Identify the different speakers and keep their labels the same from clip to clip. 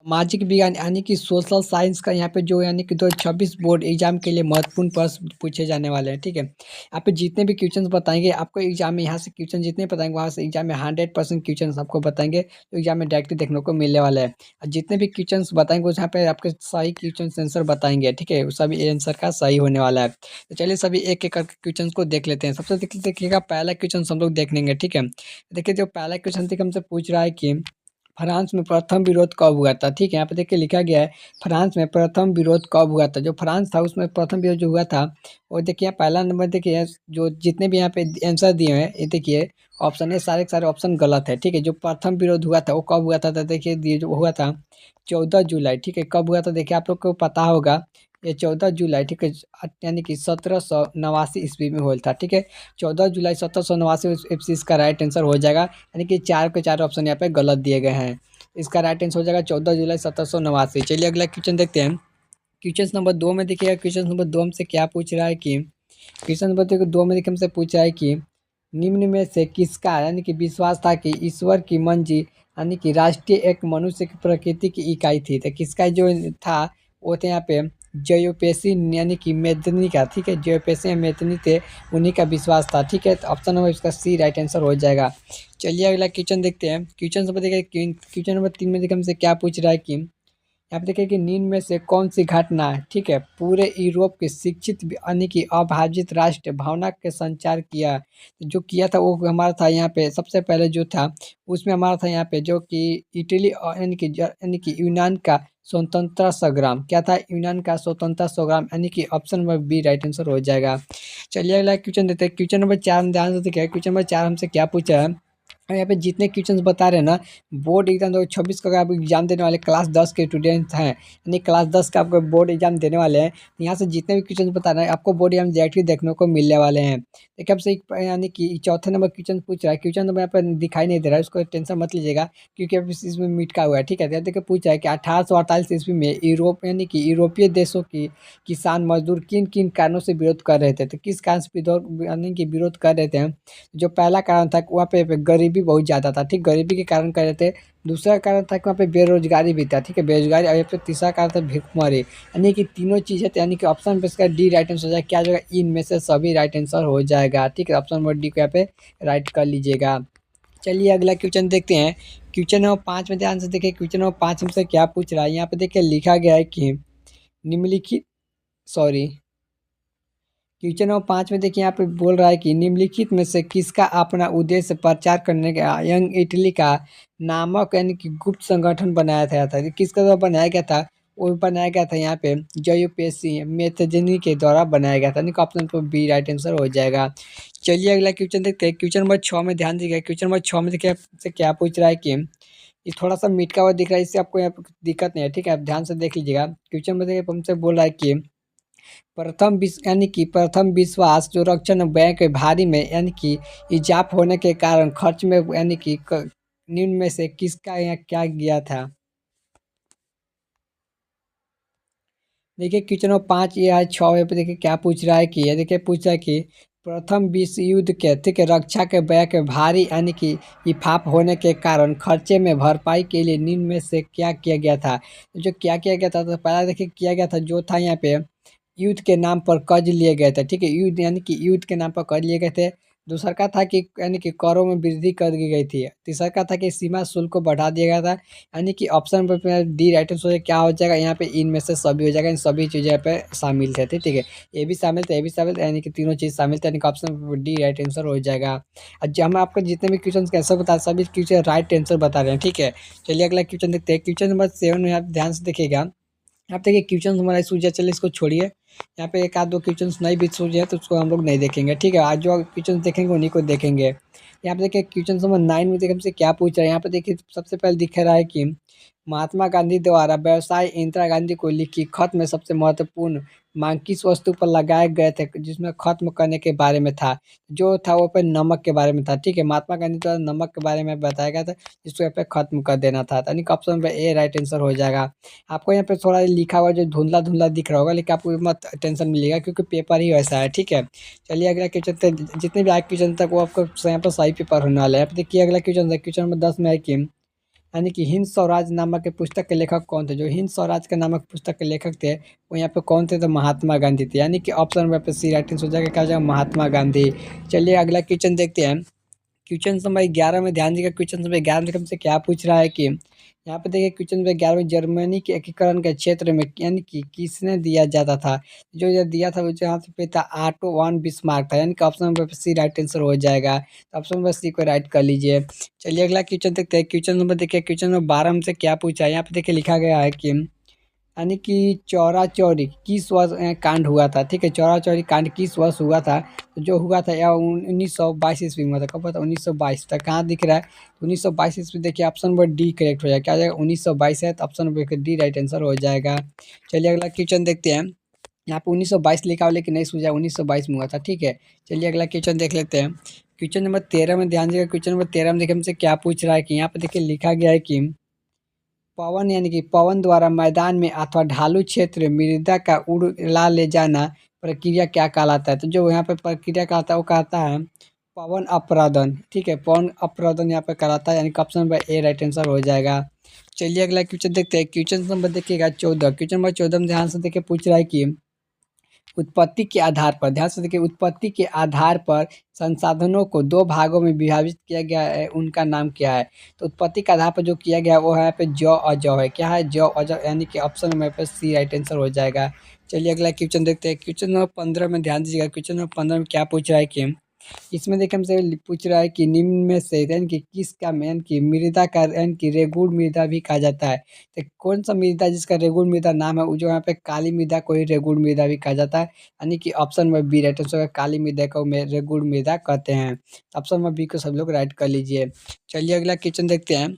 Speaker 1: सामाजिक विज्ञान यानी कि सोशल साइंस का यहाँ पे जो यानी कि 2026 बोर्ड एग्जाम के लिए महत्वपूर्ण प्रश्न पूछे जाने वाले हैं। ठीक है, यहाँ पे जितने भी क्वेश्चंस बताएंगे आपको एग्जाम में, यहाँ से क्वेश्चन जितने बताएंगे वहाँ से एग्जाम में 100% क्वेश्चन आपको बताएंगे, तो एग्जाम में डायरेक्टली देखने को मिलने वाला है। और जितने भी क्वेश्चन बताएंगे उस यहाँ पे आपके सही क्वेश्चन आंसर बताएंगे। ठीक है, सभी आंसर का सही होने वाला है। तो चलिए सभी एक एक करके क्वेश्चन को देख लेते हैं। सबसे देखिएगा पहला क्वेश्चन हम लोग देख लेंगे। ठीक है, देखिए जो पहला क्वेश्चन हमसे पूछ रहा है कि फ्रांस में प्रथम विरोध कब हुआ था। ठीक है, यहाँ पे देखिए लिखा गया है फ्रांस में प्रथम विरोध कब हुआ था। जो फ्रांस था उसमें प्रथम विरोध जो हुआ था वो देखिए पहला नंबर देखिए, जो जितने भी यहाँ पे आंसर दिए हैं ये देखिए ऑप्शन है, सारे के सारे ऑप्शन गलत है। ठीक है, जो प्रथम विरोध हुआ था वो कब हुआ था, तो देखिए ये जो हुआ था 14 जुलाई। ठीक है, कब हुआ था देखिए आप लोग को पता होगा, ये 14 जुलाई। ठीक है, यानी कि 1789 ईस्वी में हुआ था। ठीक है, 14 जुलाई 1789 ईस्वी इसका राइट आंसर हो जाएगा। यानी कि चार के चार ऑप्शन यहाँ पे गलत दिए गए हैं। इसका राइट आंसर हो जाएगा 14 जुलाई 1789। चलिए अगला क्वेश्चन देखते हैं। क्वेश्चन नंबर 2 में देखिएगा, क्वेश्चन नंबर 2 हमसे क्या पूछ रहा है कि क्वेश्चन नंबर 2 में देखिए हमसे पूछा है कि निम्न में से किसका यानी कि विश्वास था कि ईश्वर की मंजी यानी कि राष्ट्रीय एक मनुष्य की प्रकृति की इकाई थी। तो किसका जो था वो थे यहाँ पे जयोपेसी यानी कि मेदनी का। ठीक है, जयोपेसी मेदनी थे, उन्हीं का विश्वास था। ठीक है, तो ऑप्शन नंबर इसका सी राइट आंसर हो जाएगा। चलिए अगला क्वेश्चन देखते हैं। क्वेश्चन नंबर देखिए, क्वेश्चन नंबर 3 में देखिए हमसे क्या पूछ रहा है कि यहाँ पे देखिए कि निम्न में से कौन सी घटना है, ठीक है, पूरे यूरोप के शिक्षित यानी कि अभाजित राष्ट्र भावना के संचार किया। जो किया था वो हमारा था यहाँ पे सबसे पहले जो था उसमें हमारा था यहाँ पे जो कि इटली यानी कि यूनान का स्वतंत्रता संग्राम। क्या था, यूनान का स्वतंत्रता संग्राम, यानी कि option number B right answer हो जाएगा। चलिए अगला क्वेश्चन देते हैं। क्वेश्चन नंबर 4 में ध्यान से देखिए, क्वेश्चन नंबर 4 हमसे क्या पूछा है। और यहाँ पे जितने क्वेश्चंस बता रहे हैं ना, बोर्ड एग्जाम 2026 का अगर आप एग्जाम देने वाले क्लास 10 के स्टूडेंट्स हैं, यानी क्लास 10 का आपको बोर्ड एग्जाम देने वाले हैं, तो यहाँ से जितने भी क्वेश्चन बता रहे हैं आपको बोर्ड एग्जाम डायरेक्टली देखने को मिलने वाले हैं। देखिए आपसे एक यानी कि चौथे नंबर क्वेश्चन पूछ रहा है। क्वेश्चन नंबर यहाँ पर दिखाई नहीं दे रहा है, उसको टेंशन मत लीजिएगा क्योंकि अब इसमें मिटका हुआ है। ठीक है, देखिए पूछा है कि 1848 ईस्वी में यूरोप यानी कि यूरोपीय देशों की किसान मजदूर किन किन कारणों से विरोध कर रहे थे। तो किस कारण से यानी कि विरोध कर रहे थे। जो पहला कारण था वहाँ पे गरीबी बहुत ज़्यादा था। ठीक, गरीबी के कारण कर रहे थे। दूसरा कारण था कि वहाँ पे बेरोजगारी भी था। ठीक है, बेरोजगारी। और यहाँ पे तीसरा कारण था भूखमरी। यानी कि तीनों चीज़ें थे, यानी कि ऑप्शन पे इसका डी राइट आंसर हो जाएगा। क्या जगह इनमें से सभी राइट आंसर हो जाएगा। ठीक है, ऑप्शन नंबर डी को यहाँ पे राइट कर लीजिएगा। चलिए अगला क्वेश्चन देखते हैं। क्वेश्चन नंबर 5 में ध्यान से देखिए, क्वेश्चन नंबर 5 हमसे क्या पूछ रहा है। यहाँ पे देखिए लिखा गया है कि निम्नलिखित सॉरी क्वेश्चन नंबर 5 में देखिए यहाँ पे बोल रहा है कि निम्नलिखित में से किसका अपना उद्देश्य प्रचार करने का यंग इटली का नामक यानी कि गुप्त संगठन बनाया गया था। किसका द्वारा बनाया गया था, वो बनाया गया था यहाँ पे जयूपेसी मेथजनी के द्वारा बनाया गया था। यानी कि ऑप्शन पर बी राइट आंसर हो जाएगा। चलिए अगला क्वेश्चन देखते हैं। क्वेश्चन नंबर 6 में ध्यान दीजिएगा। क्वेश्चन नंबर 6 में देखिए आपसे क्या पूछ रहा है कि ये थोड़ा सा मिटका हुआ दिख रहा है, इससे आपको यहाँ पे दिक्कत नहीं है। ठीक है, आप ध्यान से देख लीजिएगा। क्वेश्चन में देखिए हमसे बोल रहा है कि यानी कि प्रथम विश्वास जो रक्षण बैंक भारी में यानी कि इजाफा होने के कारण खर्च में यानी कि निम्न में से किसका यहाँ क्या गया था। देखिए क्वेश्चन नंबर 5 या 6 पे देखिए क्या पूछ रहा है कि ये देखिए पूछ रहा है कि प्रथम विश्व युद्ध के ठीक है रक्षा के व्यय के भारी यानी कि इफाफ होने के कारण खर्चे में भरपाई के लिए निम्न में से क्या किया गया था। जो क्या किया गया था, तो पहला देखिए किया गया था जो था यहाँ पे युद्ध के नाम पर कर्ज लिए गए थे। ठीक है, युद्ध यानी कि युद्ध के नाम पर कर्ज लिए गए थे। दूसरा का था कि यानी कि करों में वृद्धि कर दी गई थी। तीसरा का था कि सीमा शुल्क को बढ़ा दिया गया था। यानी कि ऑप्शन पर डी राइट आंसर क्या हो जाएगा, यहाँ पे इनमें से सभी हो जाएगा। इन सभी चीज़ें यहाँ पे शामिल थे। ठीक है, ये भी शामिल थे, ये भी शामिल थे, यानी कि तीनों चीज़ शामिल थे। यानी कि ऑप्शन डी राइट आंसर हो जाएगा। और जो हम आपको जितने भी क्वेश्चन के आंसर बता सभी क्वेश्चन राइट आंसर बता रहे हैं। ठीक है, चलिए अगला क्वेश्चन देखते हैं। क्वेश्चन नंबर 7 में आप ध्यान से देखिएगा। आप देखिए क्वेश्चन हमारा सूझ जाए, चलिए इसको छोड़िए। यहाँ पे एक आध दो क्वेश्चन नहीं भी सूझे तो उसको हम लोग नहीं देखेंगे। ठीक है, आज जो क्वेश्चन देखेंगे उन्हीं को देखेंगे। यहाँ पे देखिए क्वेश्चन नंबर 9 में देखिए हमसे क्या पूछ रहा है। यहाँ पे देखिए सबसे पहले दिख रहा है कि महात्मा गांधी द्वारा व्यवसाय इंदिरा गांधी को लिखी खत में सबसे महत्वपूर्ण मांग किस वस्तु पर लगाए गए थे जिसमें खत्म करने के बारे में था। जो था वो पे नमक के बारे में था। ठीक है, महात्मा गांधी द्वारा नमक के बारे में बताया गया था जिसको यहाँ पे खत्म कर देना था। यानी कि ऑप्शन पे ए राइट आंसर हो जाएगा। आपको यहाँ पे थोड़ा लिखा हुआ जो धुंधला धुंधला दिख रहा होगा, लेकिन आपको मत टेंशन मिलेगा क्योंकि पेपर ही वैसा है। ठीक है, चलिए अगला क्वेश्चन जितने भी आगे क्वेश्चन तक वो आपको यहाँ पर सही पेपर होने वाला है। आप देखिए अगला क्वेश्चन है। क्वेश्चन नंबर 10 में है कि यानी कि हिंद स्वराज नामक के पुस्तक के लेखक कौन थे? जो हिंद स्वराज के नामक पुस्तक के लेखक थे वो यहाँ पे कौन थे? तो महात्मा गांधी थे। यानी कि ऑप्शन नंबर पे सी राइट आंसर हो जाएगा, क्या हो जाएगा? महात्मा गांधी। चलिए अगला क्वेश्चन देखते हैं। क्वेश्चन नंबर 11 में ध्यान दीजिएगा। क्वेश्चन नंबर 11 में हमसे क्या पूछ रहा है कि यहाँ पे देखिए क्वेश्चन नंबर 11 में जर्मनी के एकीकरण के क्षेत्र में यानी कि किसने दिया जाता था? जो ये दिया था वो यहाँ पे था ऑटो वन बिस्मार्क था। यानी कि option number C right answer हो जाएगा। तो ऑप्शन नंबर सी को राइट कर लीजिए। चलिए अगला क्वेश्चन देखते हैं। क्वेश्चन नंबर देखिए, क्वेश्चन नंबर 12 हमसे क्या पूछा है? यहाँ पे देखिए लिखा गया है कि यानी कि चौरा-चौरी किस वर्ष कांड हुआ था? ठीक है, चौरा-चौरी कांड किस वर्ष हुआ था? तो जो हुआ था यह 1922 ईस्वी में हुआ था। कब हुआ था? 1922। तो कहाँ दिख रहा है? 1922 ईस्वी। देखिए ऑप्शन नंबर डी करेक्ट हो जाएगा। क्या हो जाएगा? 1922 है तो option number D right answer हो जाएगा। चलिए अगला क्वेश्चन देखते हैं। यहाँ पे 1922 लिखा हुआ लेकिन नहीं सूझा, 1922 में हुआ था। ठीक है, चलिए अगला क्वेश्चन देख लेते हैं। क्वेश्चन नंबर 13 में ध्यान दीजिएगा। क्वेश्चन नंबर 13 में देखिए हमसे क्या पूछ रहा है कि यहाँ पे देखिए लिखा गया है कि पवन यानी कि पवन द्वारा मैदान में अथवा ढालू क्षेत्र में मृदा का उड़ा ले जाना प्रक्रिया क्या कहलाता है? तो जो यहाँ पे प्रक्रिया कहलाता है वो कहता है पवन अपरादन। ठीक है, पवन अपरादन यहाँ पे कहलाता है। यानी कि option number A right answer हो जाएगा। चलिए अगला क्वेश्चन देखते हैं। क्वेश्चन नंबर देखिएगा 14। क्वेश्चन नंबर 14 में ध्यान से देखिए पूछ रहा है कि उत्पत्ति के आधार पर, ध्यान से देखिए, उत्पत्ति के आधार पर संसाधनों को दो भागों में विभाजित किया गया है, उनका नाम क्या है? तो उत्पत्ति के आधार पर जो किया गया है वो है यहाँ पे जौ और जौ है। क्या है? जौ और जौ। यानी कि ऑप्शन नंबर पे सी राइट आंसर हो जाएगा। चलिए अगला क्वेश्चन देखते हैं। क्वेश्चन नंबर 15 में ध्यान दीजिएगा। क्वेश्चन नंबर 15 में क्या पूछ रहा है कि इसमें देखिए हमसे पूछ रहा है कि निम्न में से यानी कि किसका यानी कि मृदा का यानी कि रेगुड़ मृदा भी कहा जाता है? तो कौन सा मृदा जिसका रेगुड़ मृदा नाम है वो जो यहाँ पे काली मृदा को ही रेगुड़ मृदा भी कहा जाता है? यानी कि option number B right answer है, काली मृदा को रेगुड़ मृदा कहते हैं। ऑप्शन नंबर बी को सब लोग राइट कर लीजिए। चलिए अगला क्वेश्चन देखते हैं।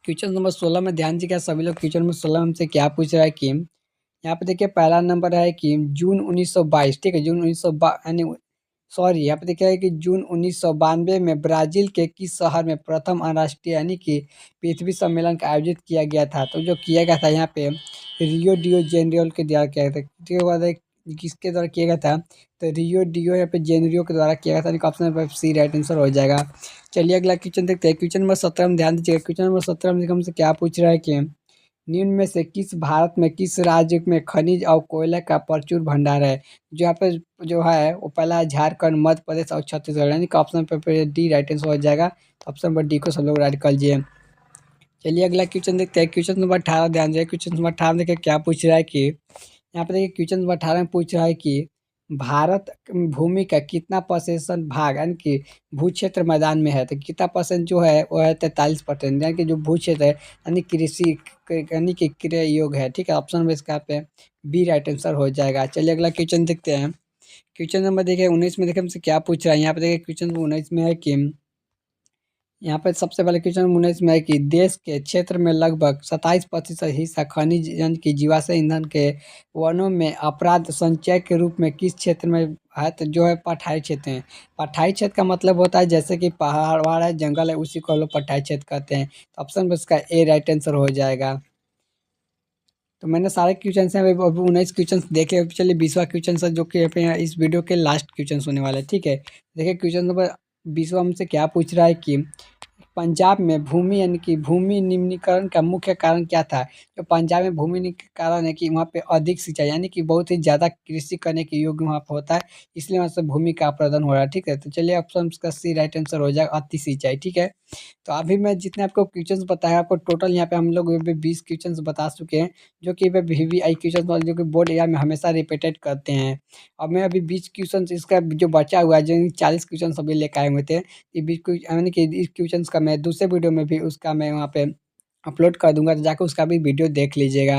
Speaker 1: क्वेश्चन नंबर 16 में ध्यान दीजिएगा सभी लोग। क्वेश्चन नंबर 16 हमसे क्या पूछ रहा है कि यहाँ पे देखिए पहला नंबर है कि जून 1922। ठीक है, जून 1922 यानी सॉरी, यहाँ पे देखिए कि जून 1992 में ब्राज़ील के किस शहर में प्रथम अंतर्राष्ट्रीय यानी कि पृथ्वी सम्मेलन का आयोजित किया गया था? तो जो किया गया था यहाँ पे रियो डियो जेनेरियो के द्वारा किया गया था। ठीक है, किसके द्वारा किया गया था? तो रियो डियो यहाँ पे जेनेरियो के द्वारा किया गया था। यानी कि option number C right answer हो जाएगा। चलिए अगला क्वेश्चन देखते हैं। क्वेश्चन नंबर 17 में ध्यान दीजिएगा। क्वेश्चन नंबर 17 में हमसे क्या पूछ रहा है कि निम्न में से किस भारत में किस राज्य में खनिज और कोयले का प्रचुर भंडार है? जो यहाँ पे जो है वो पहला है झारखंड, मध्य प्रदेश और छत्तीसगढ़। यानी कि ऑप्शन पे डी राइट आंसर हो जाएगा। ऑप्शन नंबर डी को सब लोग राइट कर लीजिए। चलिए अगला क्वेश्चन देखते हैं। क्वेश्चन नंबर 18 ध्यान दीजिए। क्वेश्चन नंबर 18 देखिए क्या पूछ रहा है कि यहाँ पे देखिए क्वेश्चन नंबर 18 में पूछ रहा है कि भारत भूमि का कितना परसेंट भाग यानी कि भू क्षेत्र मैदान में है? तो कितना परसेंट जो है वो है 43%। यानी कि जो भू क्षेत्र है यानी कृषि यानी कि क्रय योग्य है। ठीक है, ऑप्शन में इसका पे बी राइट आंसर हो जाएगा। चलिए अगला क्वेश्चन देखते हैं। क्वेश्चन नंबर देखिए 19 में देखिए हमसे क्या पूछ रहा है? यहाँ पे देखिए क्वेश्चन 19 में है कि यहाँ पे सबसे पहले क्वेश्चन 19 में है कि देश के क्षेत्र में लगभग 27% हिस्सा खनिज यानी कि जीवाश्म ईंधन के वनों में अपराध संचय के रूप में किस क्षेत्र में है? तो जो है पठारी क्षेत्र है। पठारी क्षेत्र का मतलब होता है जैसे कि पहाड़ वहाड़ है, जंगल है, उसी को हम लोग पठारी क्षेत्र कहते हैं। तो ऑप्शन में इसका ए राइट आंसर हो जाएगा। तो मैंने सारे क्वेश्चन हैं अभी अभी 19 क्वेश्चन देखे। अब चलिए 20वां क्वेश्चन है जो कि यहाँ पे इस वीडियो के लास्ट क्वेश्चन होने वाला है। ठीक है, देखिए क्वेश्चन नंबर 20वां हमसे क्या पूछ रहा है कि पंजाब में भूमि यानी कि भूमि निम्नीकरण का मुख्य कारण क्या था? जो पंजाब में भूमि के कारण है कि वहाँ पे अधिक सिंचाई यानी कि बहुत ही ज़्यादा कृषि करने के योग्य वहाँ पे होता है, इसलिए वहाँ से भूमि का अपरदन हो रहा है। ठीक है, तो चलिए ऑप्शन का सी राइट आंसर हो जाएगा अति सिंचाई। ठीक है, तो अभी मैं जितने आपको क्वेश्चंस बताया आपको टोटल यहाँ पे हम लोग अभी 20 क्वेश्चंस बता चुके हैं जो कि वीवीआई क्वेश्चन वाले जो कि बोर्ड एग्जाम में हमेशा रिपीटेड करते हैं। अब मैं अभी 20 क्वेश्चन इसका जो बचा हुआ है जो 40 क्वेश्चन अभी लेकर आए हुए थे, ये 20 यानी कि इस क्वेश्चंस का मैं दूसरे वीडियो में भी उसका मैं वहाँ पे अपलोड कर दूंगा, तो जाकर उसका भी वीडियो देख लीजिएगा।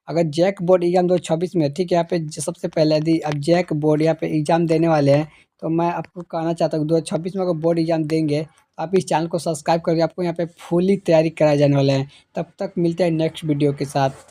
Speaker 1: अगर जैक बोर्ड एग्जाम 2026 में ठीक है यहाँ पे सबसे पहले यदि अब जैक बोर्ड यहाँ पे एग्जाम देने वाले हैं तो मैं आपको कहना चाहता हूँ 2026 में अगर बोर्ड एग्जाम देंगे तो आप इस चैनल को सब्सक्राइब करके आपको यहाँ पे फुली तैयारी कराए जाने वाले हैं। तब तक मिलते हैं नेक्स्ट वीडियो के साथ।